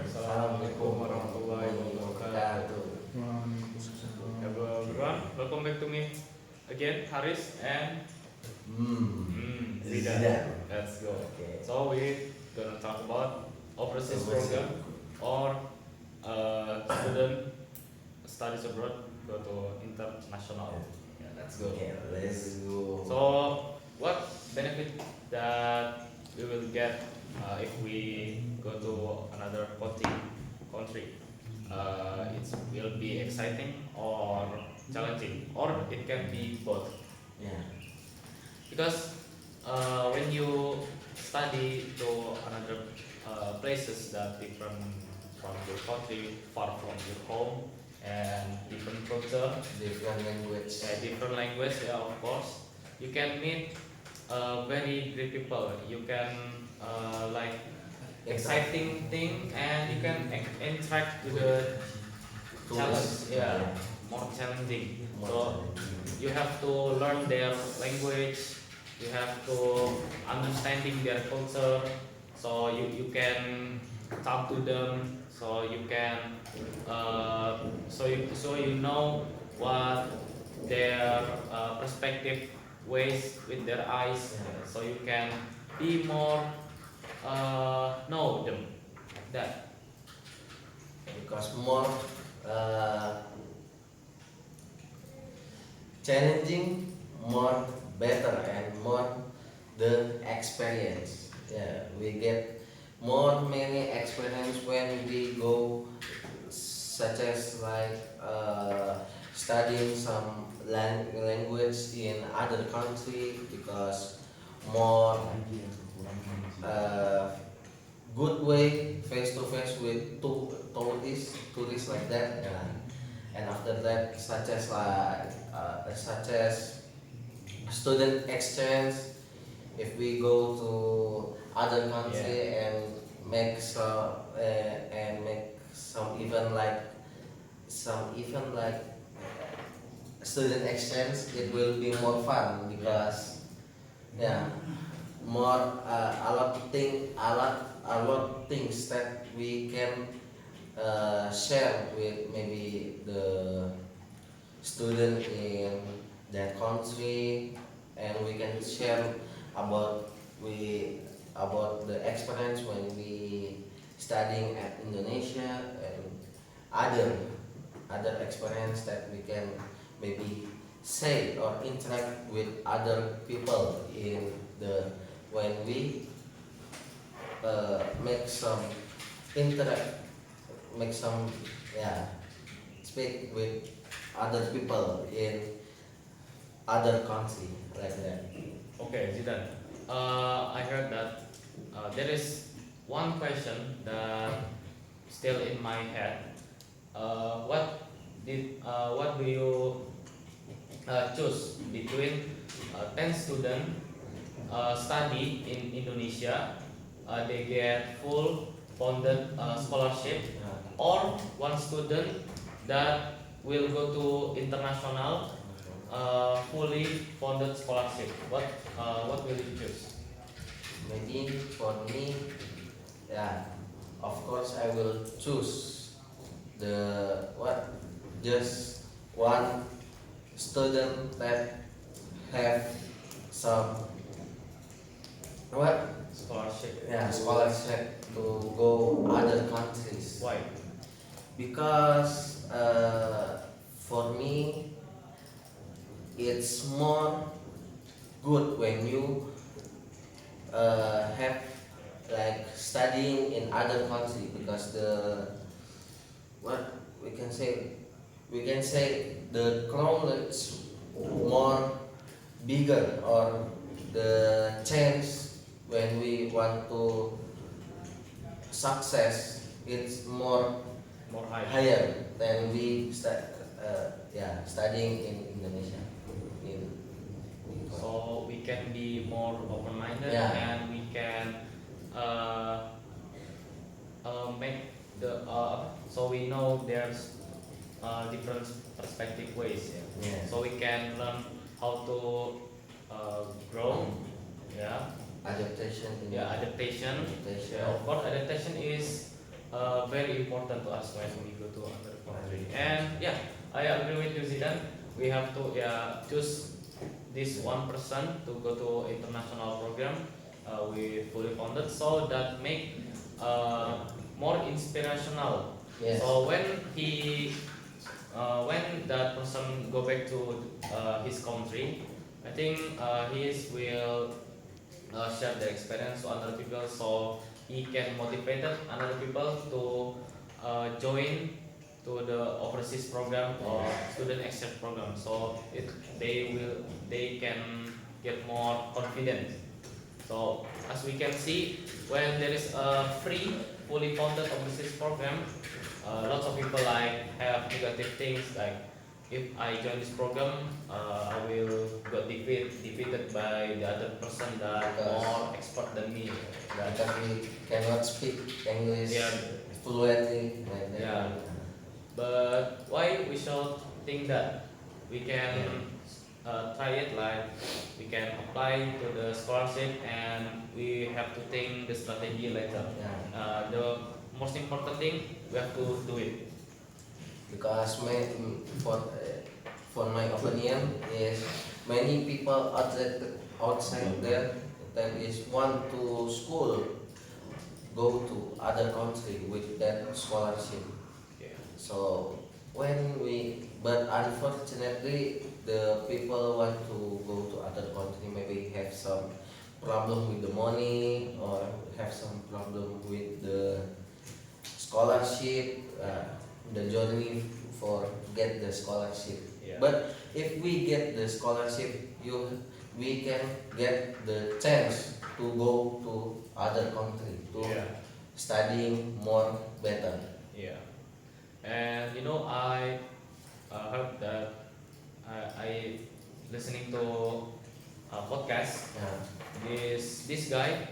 Assalamualaikum warahmatullahi wabarakatuh. Hello everyone, welcome back to me again, Haris and Zidan. Let's go. Okay. So we gonna talk about overseas program or student studies abroad go to international. Yeah, let's go. Okay, let's go. So what benefit that we will get if we go to another country? It will be exciting or challenging, or it can be both. Yeah. Because when you study to another places that different from your country, far from your home, and different culture, different language, yeah, of course, you can meet very great people. You can like exciting thing, and you can interact with the challenge, yeah, more challenging. So you have to learn their language, you have to understanding their culture, so you can talk to them, so you can so you know what their perspective ways with their eyes, so you can be more know them that. Because more challenging, more better, and more the experience. Yeah, we get more many experience when we go, such as like studying some language in other country, because more uh, good way face to face with tourists like that. Yeah. And after that, such as student exchange, if we go to other country and make some even like student exchange, it will be more fun, because yeah, more a lot things that we can share with maybe the student in that country, and we can share about about the experience when we studying at Indonesia, and other experience that we can maybe say or interact with other people in the when we make some interact make some yeah speak with other people in other country like that. Okay, Zidan. I heard that there is one question that still in my head. What do you choose between 10 student study in Indonesia, they get full funded scholarship, or one student that will go to international fully funded scholarship? What will you choose? Maybe for me, yeah, of course I will choose the what just one student that have some what Scholarship. scholarship to go other countries. Why? Because for me it's more good when you have like studying in other country, because the what we can say the crown is more bigger, or the chance when we want to success, it's more More high. higher than we studying in Indonesia. In, So we can be more open-minded, Yeah. and we can make the so we know there's different perspective ways. Yeah. So we can learn how to grow. Yeah. adaptation. Yeah, adaptation. Adaptation. Yeah, of course, adaptation is very important to us when we go to another country. And yeah, I agree with you, Zidane. We have to choose this one person to go to international program with fully funded, so that make more inspirational. Yes. So when that person go back to his country, I think will share the experience to other people, so he can motivate other people to join to the overseas program or student exchange program. So they can get more confident. So as we can see, when there is a free, fully funded overseas program, lots of people like have negative things like, if I join this program, I will got defeated by the other person that Because- more expert than me. That, Because we cannot speak English yeah, fluently. Like that. Yeah. but why we should think that we can try it, like we can apply to the scholarship, and we have to think the strategy later. Yeah. The most important thing, we have to do it. Because for my opinion is many people outside there that is want to school go to other country with that scholarship. Yeah. So but unfortunately the people want to go to other country maybe have some problem with the money or have some problem with the scholarship, the journey for get the scholarship. Yeah. But if we get the scholarship, we can get the chance to go to other country to Yeah. studying more better. Yeah. And I heard that I listening to a podcast. Yeah. This guy,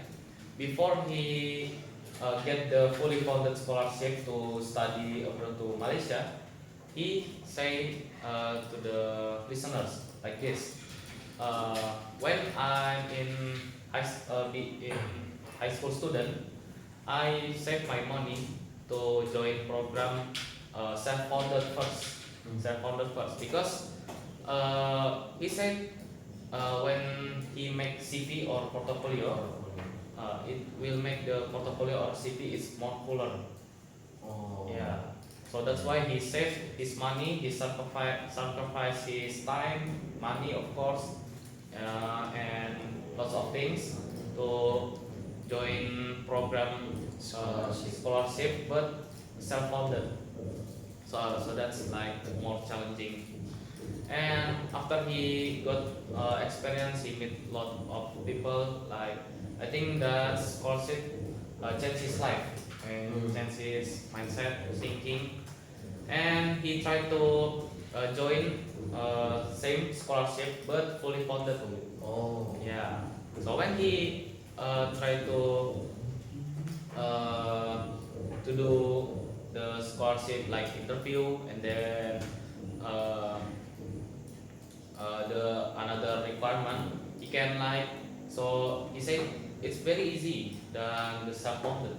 before he get the fully funded scholarship to study abroad to Malaysia, he say to the listeners like this: when I'm in in high school student, I save my money to join program self-funded first. Self-funded first, because he said when he make CV or portfolio, it will make the portfolio or CV is more fuller. Oh. Yeah. So that's why he saved his money, he sacrifice his time, money of course, and lots of things to join program scholarship, but self-funded. So that's like more challenging. And after he got experience, he met lot of people. Like, I think that scholarship changed his life and changed his mindset, thinking, and he tried to join same scholarship but fully funded. Oh. Yeah. So when he tried to do the scholarship like interview, and then uh, the another requirement he can like, so he said it's very easy than the self-funded.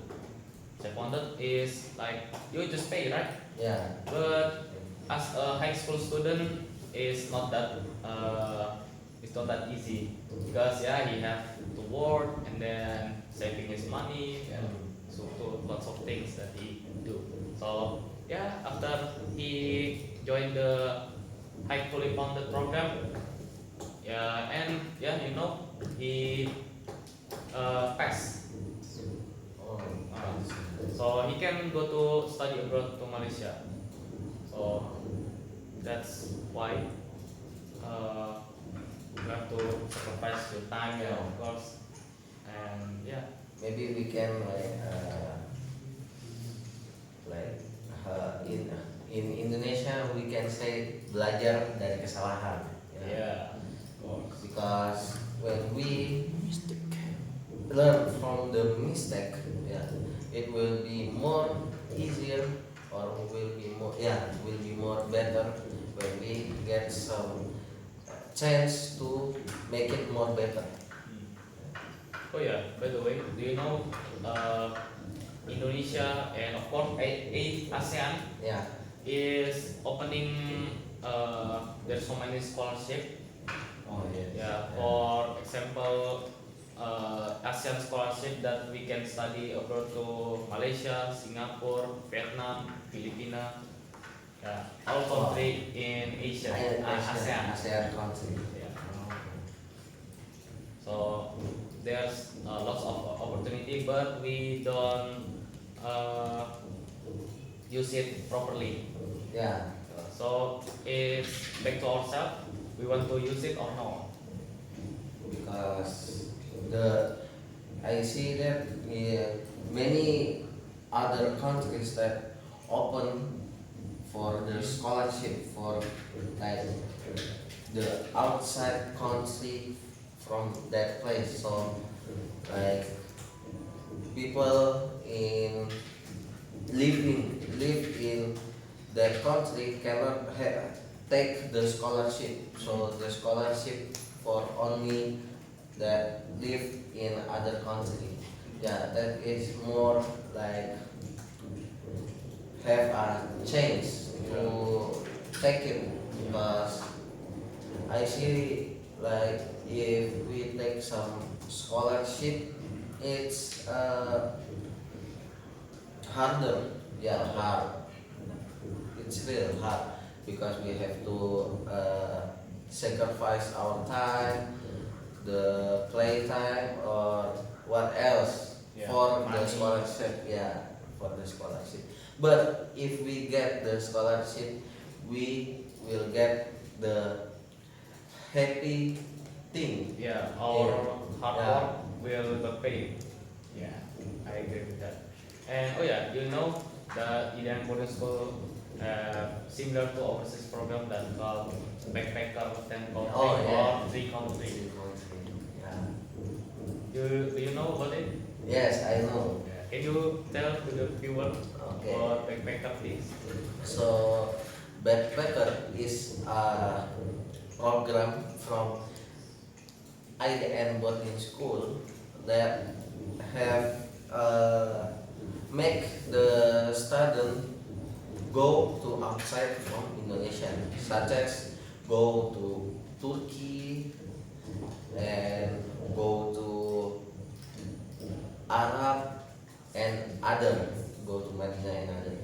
Self-funded is like you just pay, right? Yeah. But as a high school student, it's not that easy, because he have to work and then saving his money and so lots of things that he do. So after he joined the high fully funded program, and he passed. Oh. So he can go to study abroad to Malaysia. So that's why you have to sacrifice your time, of course. And Maybe we can in Indonesia we can say belajar dari kesalahan. of course. Because when we learn from the mistake, it will be more easier or will be more better when we get some chance to make it more better. Oh yeah, by the way, do you know Indonesia Indonesia, and of course ASEAN Yeah. is opening. There's so many scholarship. Oh yes. Yeah, for example, ASEAN scholarship that we can study abroad to Malaysia, Singapore, Vietnam, Filipina, yeah, all country in Asia, ASEAN. ASEAN country. Yeah. So there's lots of opportunity, but we don't use it properly. Yeah. So it's back to ourselves. We want to use it or no? Because the I see that many other countries that open for the scholarship for like the outside country from that place. So like people in live in that country cannot take the scholarship. So the scholarship for only that live in other country. Yeah, that is more like have a chance to take it because I see like if we take some scholarship, it's harder. Yeah, hard. It's real hard because we have to sacrifice our time, the playtime, or what else Yeah, for the money. scholarship. Yeah, for the scholarship. But if we get the scholarship, we will get the happy thing. Yeah, our hard Yeah. work will be paid. Yeah, I agree with that. And oh yeah, you know the Indian boarding school similar to overseas program that called backpacker 10 country Oh, yeah. or 3 country. Yeah. Do you know about it? Yes, I know. Yeah. Can you tell to the viewer Okay. what backpacker is? So backpacker is a program from IDN boarding school that have make the student go to outside from Indonesia, such as go to Turkey and go to Arab and other, go to Medina and other.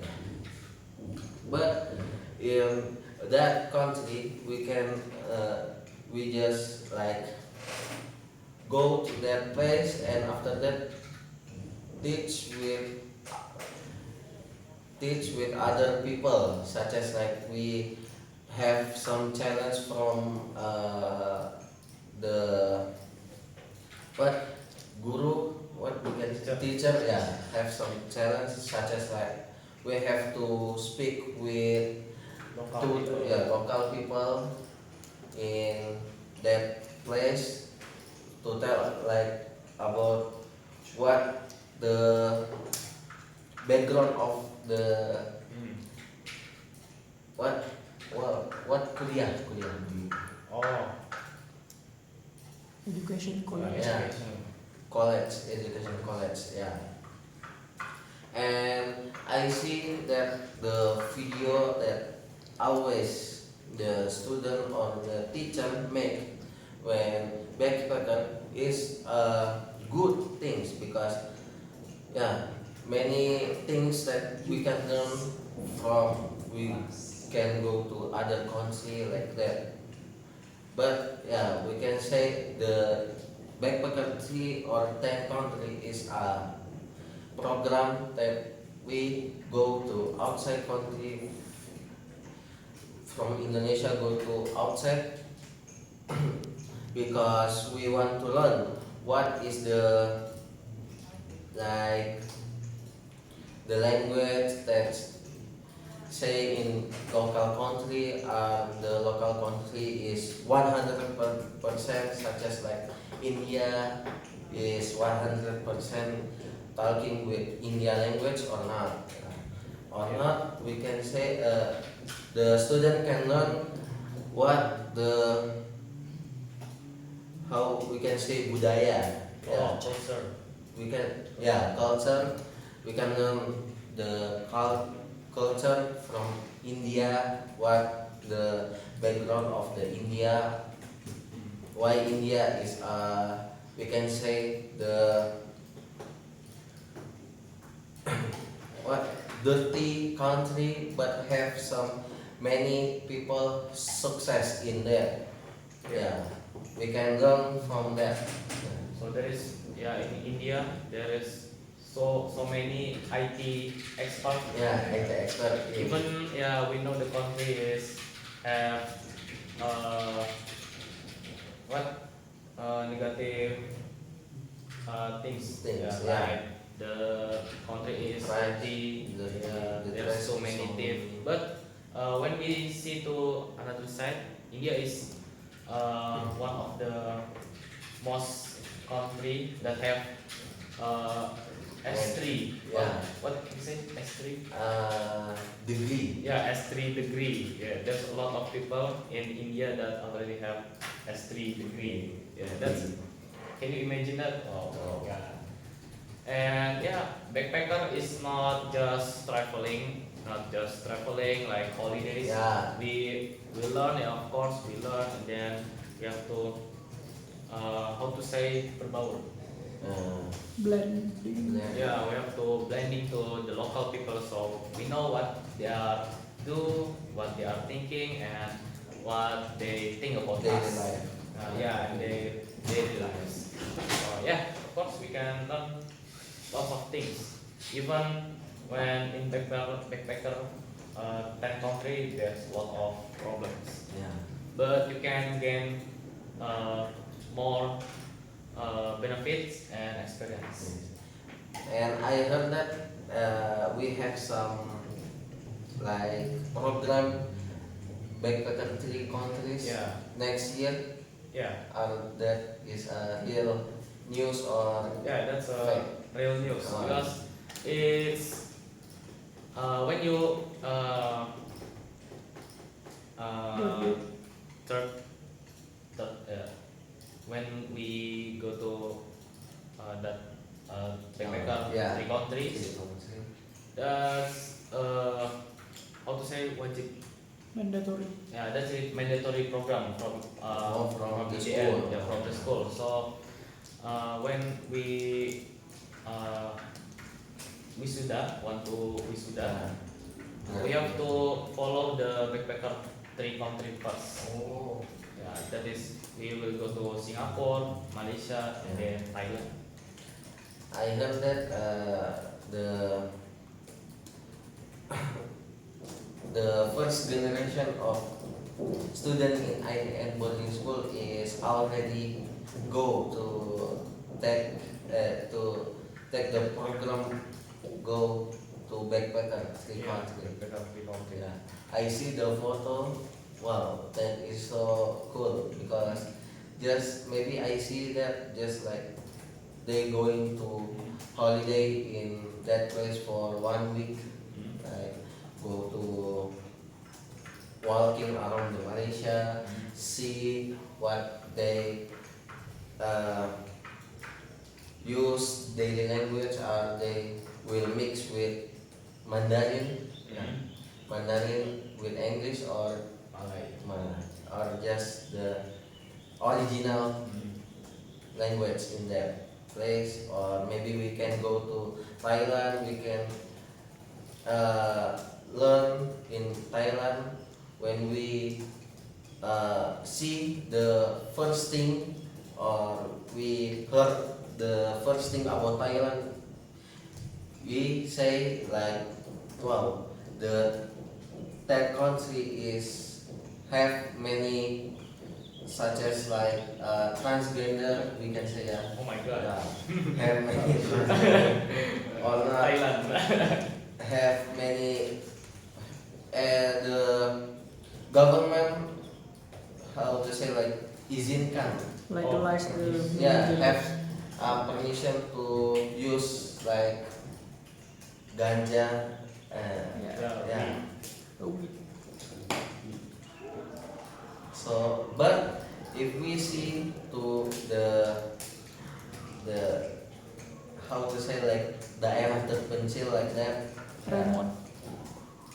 But in that country, we can we just like go to that place and after that teach with other people, such as like we have some challenge from the what guru, what we can teacher, yeah, have some challenge such as like we have to speak with local people in that place to tell like about what the background of the Hmm. what kuliah. Oh, Education college. Yeah. education. Education college, yeah. And I see that the video that always the student or the teacher make when backpacker is good things because yeah, many things that we can learn from, we can go to other country like that. But yeah, we can say the backpacker 3 or 10 country is a program that we go to outside country from Indonesia, go to outside because we want to learn what is the like the language that say in local country, the local country is 100% such as like India is 100% talking with India language or not. We can say the student can learn what the how we can say budaya. Oh, culture. We can culture we can learn the culture from India, what the background of the India, why India is we can say the what dirty country but have some many people success in there. Yeah, we can learn from that. So there is, yeah, in India there is so many IT experts. Yeah, IT expert. Even, yeah, we know the country is have uh, what negative things. Things, Yeah, yeah. like the country is Right. dirty. The- Yeah, the there's so dress is many so thieves. many- But when we see to another side, India is one of the most country that have S3. Yeah. What can you say? S3? Degree. Yeah, S3 degree. Yeah, there's a lot of people in India that already have S3 degree. Yeah, that's. Can you imagine that? Oh, yeah. And yeah, backpacker is not just traveling, like holidays. Yeah. We learn, yeah, of course we learn, and then we have to how to say berbaur. Blending. Yeah, we have to blending to the local people, so we know what they are do, what they are thinking, and what they think about Daily us. life. Yeah, and their daily lives. So yeah, of course we can learn lots of things. Even when in backpacker 10 country, there's a lot of problems. Yeah. But you can gain more benefits and experience. And I heard that we have some like program backpacker 3 countries Yeah, next year. yeah, That is real news or yeah. That's fake? real news Oh. because it's when you uh, third, when we go to that backpacker Yeah. 3 countries, that's how to say wajib. Mandatory. Yeah, that's a mandatory program from from the BCN, school. yeah, from the school. So when we wisuda, want to wisuda, we have to follow the backpacker 3 country first. Oh. Yeah, that is we will go to Singapore, Malaysia, and then Thailand. I heard that the first generation of student in ITN boarding school is already go to take the program, go to backpacker 3 country. backpacker 3 country. Yeah. I see the photo. Wow, that is so cool because just maybe I see that just like they going to holiday in that place for 1 week, like go to walking around the Malaysia, see what they use daily language, or they will mix with Mandarin, Mandarin with English, or just the original language in that place. Or maybe we can go to Thailand, we can learn in Thailand. When we see the first thing, or we heard the first thing about Thailand, we say like, wow, that country is have many, such as like transgender, we can say, yeah. Oh my God. Have many transgender, or not Thailand. have many, the government, how to say, like izinkan, Legalize the yeah, religion. have permission to use like ganja, yeah. Oh, So, but if we see to the how to say, like daerah terpencil like that. Remote.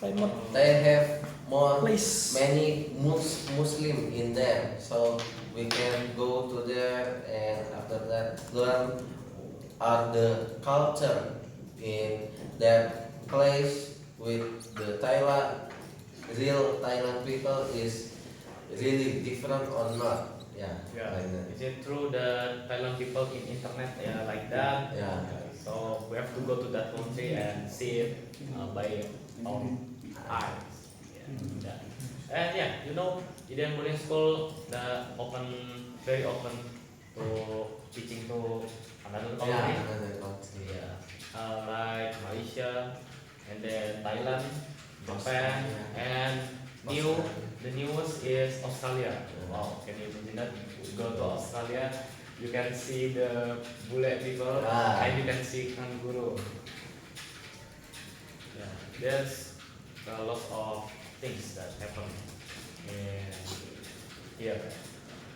Remote They have more place. many Muslim in there, so we can go to there and after that learn the culture in that place with the real Thailand people is really different or not. Yeah, Yeah. like that. Is it true that Thailand people in internet like that? Yeah. So we have to go to that country and see it by our eyes. Yeah. And yeah, you know, Indian boarding school very open to teaching to another country. Yeah, another country. Yeah. Like Malaysia, and then Thailand, Japan, and the newest is Australia. Wow, can you imagine that? You go to Australia, you can see the bule people, Ah. and you can see kangaroo. Yeah, there's a lot of things that happen in here.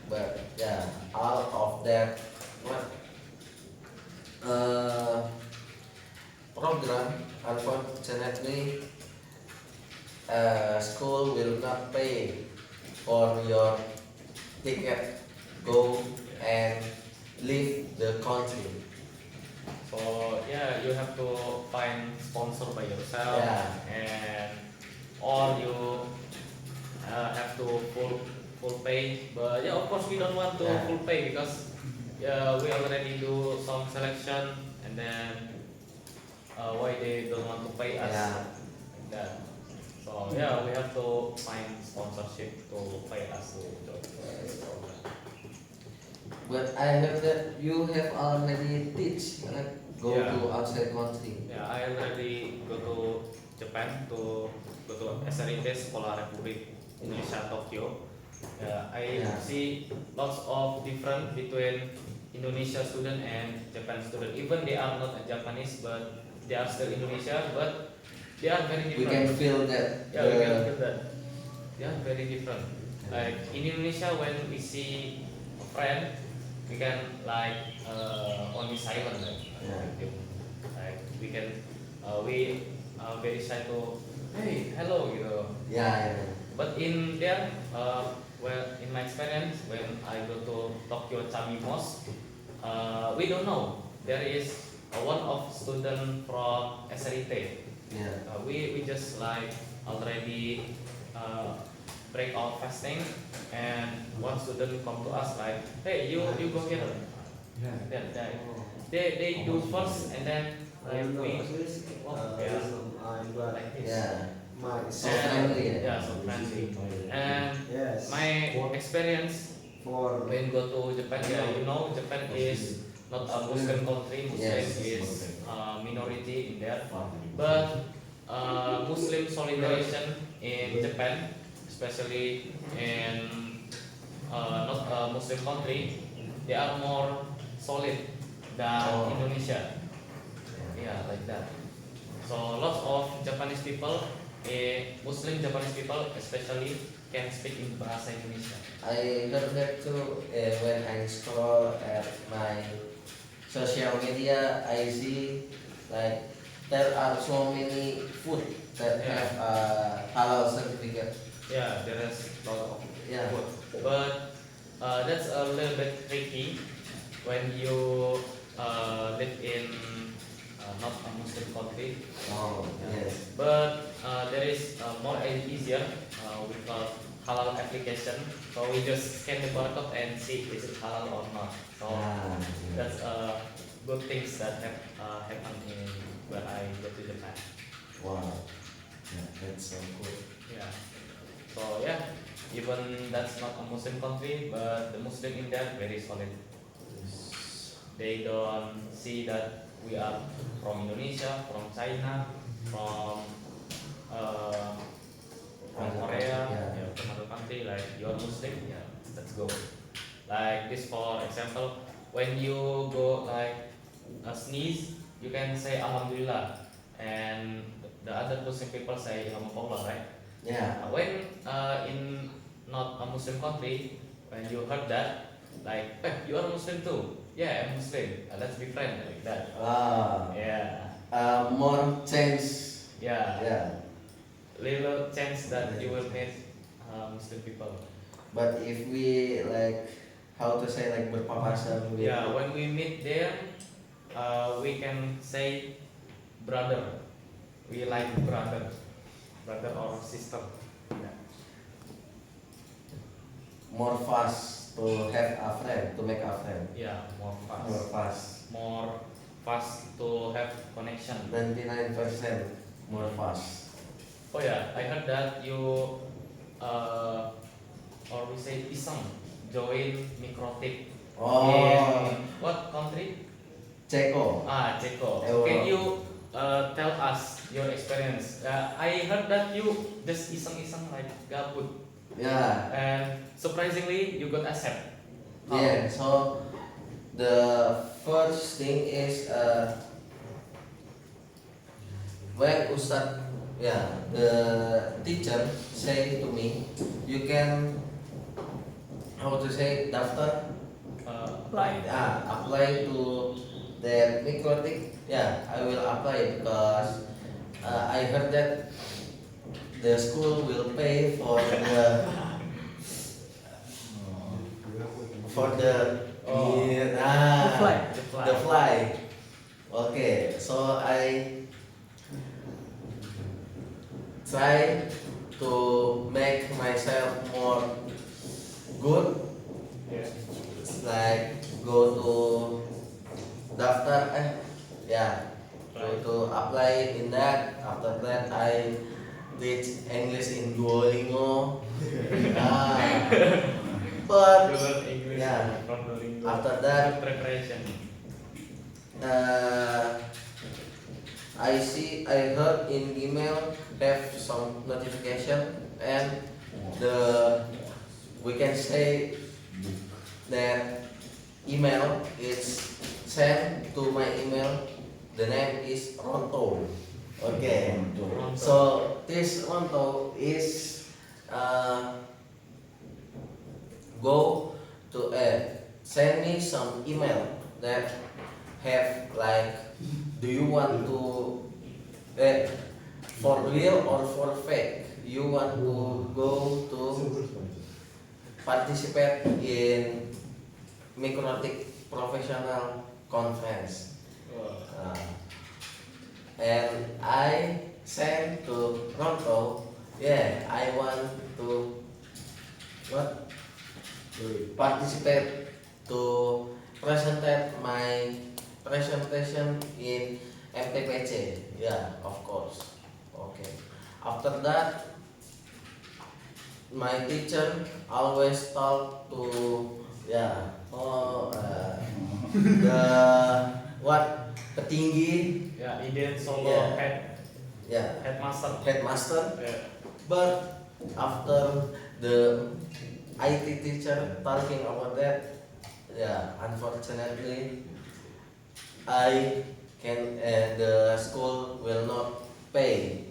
But yeah, out of that what program, unfortunately, school will not pay for your ticket, go and leave the country. So yeah, you have to find sponsor by yourself, Yeah. and or you have to full pay. But yeah, of course we don't want to Yeah. full pay because we already do some selection, and then why they don't want to pay us Yeah. like that. So yeah, we have to find sponsorship to pay us to join this program. But I heard that you have already teach, right? Go Yeah. to outside country. Yeah, I already go to Japan to go to SRIT Sekolah Republik Indonesia Tokyo. Yeah, I Yeah. see lots of different between Indonesia student and Japan student. Even they are not Japanese, but they are still Indonesia, but they are very We different. can feel that. Yeah, we can feel that. They are very different. Like in Indonesia, when we see a friend, we can like only silent Yeah. like we can we are very shy to hey hello gitu. Yeah, yeah. But in there, well, in my experience when I go to Tokyo Chami Mosque, we don't know there is one of student from SRIT. Yeah. We just like already break our fasting, and one student come to us like, hey, you go here. Then they do first, and then like we like this. Yeah. So And- friendly. yeah, so friendly. And Yes. my experience For when go to Japan, yeah, you know, Japan is not a Muslim country. Muslim Yes. is minority in there, but Muslim solidarization in Japan, especially in not a Muslim country, they are more solid than Oh. Indonesia. Yeah, like that. So lots of Japanese people, Muslim Japanese people especially, can speak in bahasa Indonesia. I heard that too when I scroll at my social media. I see like there are so many food that Yeah. have a halal certificate. Yeah, there is a lot of Yeah. food, but that's a little bit tricky when you live in not a Muslim country. Oh yes. But there is more easier with halal application. So we just scan the barcode and see is it halal or not. So Ah, that's good things that have happened in when I go to Japan. wow. Yeah, that's so cool. Yeah. So yeah, even that's not a Muslim country, but the Muslim in there very solid. They don't see that we are from Indonesia, from China, from uh, Other Korea, country, yeah. yeah, from other country. Like you are Muslim, yeah, let's go. Like this, for example, when you go like a sneeze, you can say Alhamdulillah, and the other Muslim people say Alhamdulillah, right? Yeah. When in not a Muslim country, when you heard that, like, you are Muslim too? Yeah, I'm Muslim. Let's be friends like that. Wow. Yeah. more chance. Yeah, Yeah. little chance that you will meet Muslim people. But if we like, how to say, like berpapasan with. Yeah, when we meet them, we can say brother. We like brother, brother or sister. Yeah. More fast to have a friend, to make a friend. Yeah, more fast. More fast. More fast to have connection. 99% more fast. Oh yeah, I heard that you or we say iseng join Mikrotik Oh, in what country? Ceko. Ceko. Euro. Can you tell us your experience? I heard that you just iseng-iseng like gabut, Yeah. and surprisingly you got accept. How? Yeah. So the first thing is when Ustad, yeah, the teacher say to me, you can, how to say, daftar, Apply. apply to the Mikrotik. Yeah, I will apply because I heard that the school will pay for the Oh. The fly. the fly. Okay, so I try to make myself more good, Yeah. like go to daftar, yeah, go Right. to apply in that. After that, I teach English in Duolingo. Ah, but You learn English yeah. from Duolingo. After that, Good preparation. I heard in email have some notification, and the we can say that email is sent to my email. The name is Ronto. Okay. So this Ronto is go to send me some email that have like, do you want to for real or for fake, you want to go to participate in Mikrotik professional conference. And I sent to Ronto, yeah, I want to what, participate to present my presentation in MTPC. Yeah, of course. Okay. After that, my teacher always talk to, yeah, the what, petinggi, Yeah, Iden Solo Yeah. yeah, headmaster. headmaster. Yeah. But after the IT teacher talking about that, yeah, unfortunately, I can the school will not pay.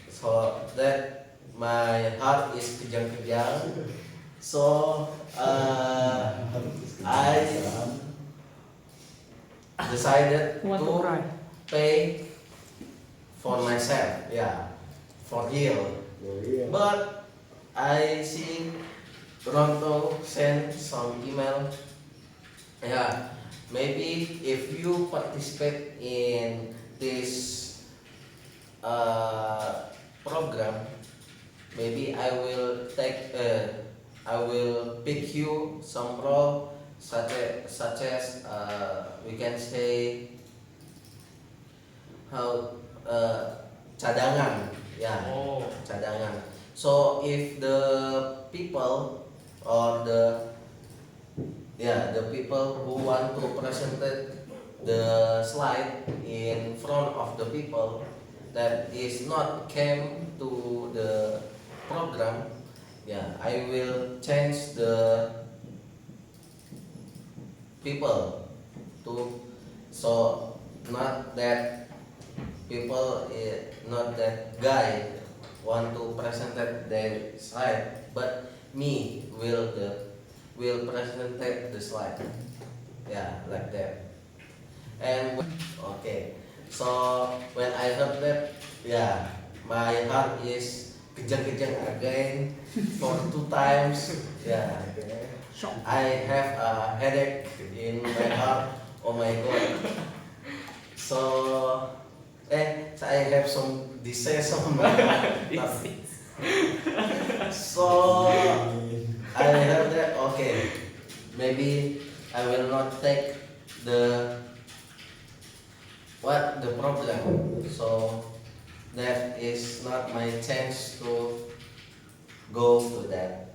So that my heart is kejang-kejang. So I decided Want to cry. pay for myself, yeah, for real. But I see Ronto send some email. Yeah, maybe if you participate in this program, maybe I will I will pick you some role such as we can say how cadangan, yeah, Oh. cadangan. So if the people or the people who want to present the slide in front of the people that is not came to the program, yeah, I will change the people to, so not that people, not that guy want to present their slide, but me will present the slide. Yeah, like that. And okay, so when I heard that, yeah, my heart is kejang-kejang again for 2 times. Yeah, I have a headache in my heart. Oh my god. So, I have some disease on my heart. So I heard that. Okay, maybe I will not take the the problem. So that is not my chance to go to that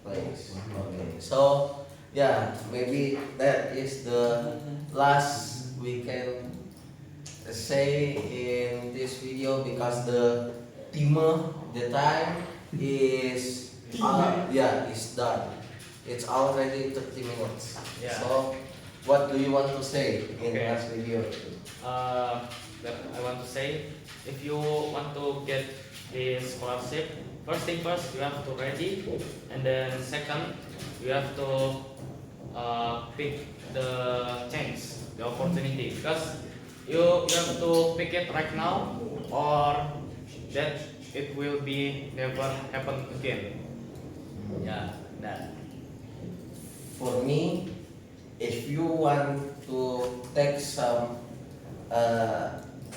place. Okay, so yeah, maybe that is the last we can say in this video because the timer, the time is yeah, is done. It's already 30 minutes. Yeah. So what do you want to say in Okay. last video? That I want to say, if you want to get this scholarship, first thing first, you have to ready, and then second, you have to pick the chance, the opportunity, because you have to pick it right now, or that it will be never happen again. Yeah, that. For me, if you want to take some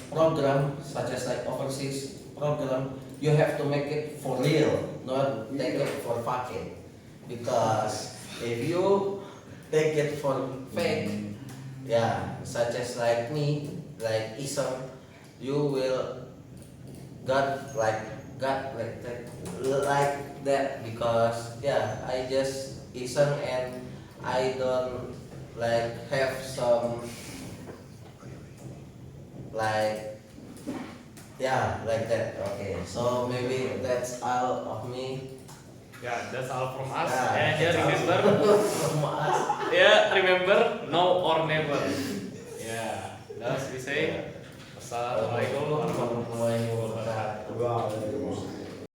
program such as like overseas program, you have to make it for real, not take it for fucking. Because if you take it for fake, yeah, such as like me, like Isam, you will got like that because yeah, I just Isam and I don't like have some like yeah like that. Okay, so maybe that's all of me. Yeah, that's all from us. Yeah, And yeah, that's all remember, from us. yeah, remember, now or never. Yeah, that's we say. Assalamualaikum warahmatullahi wabarakatuh. Waalaikumsalam.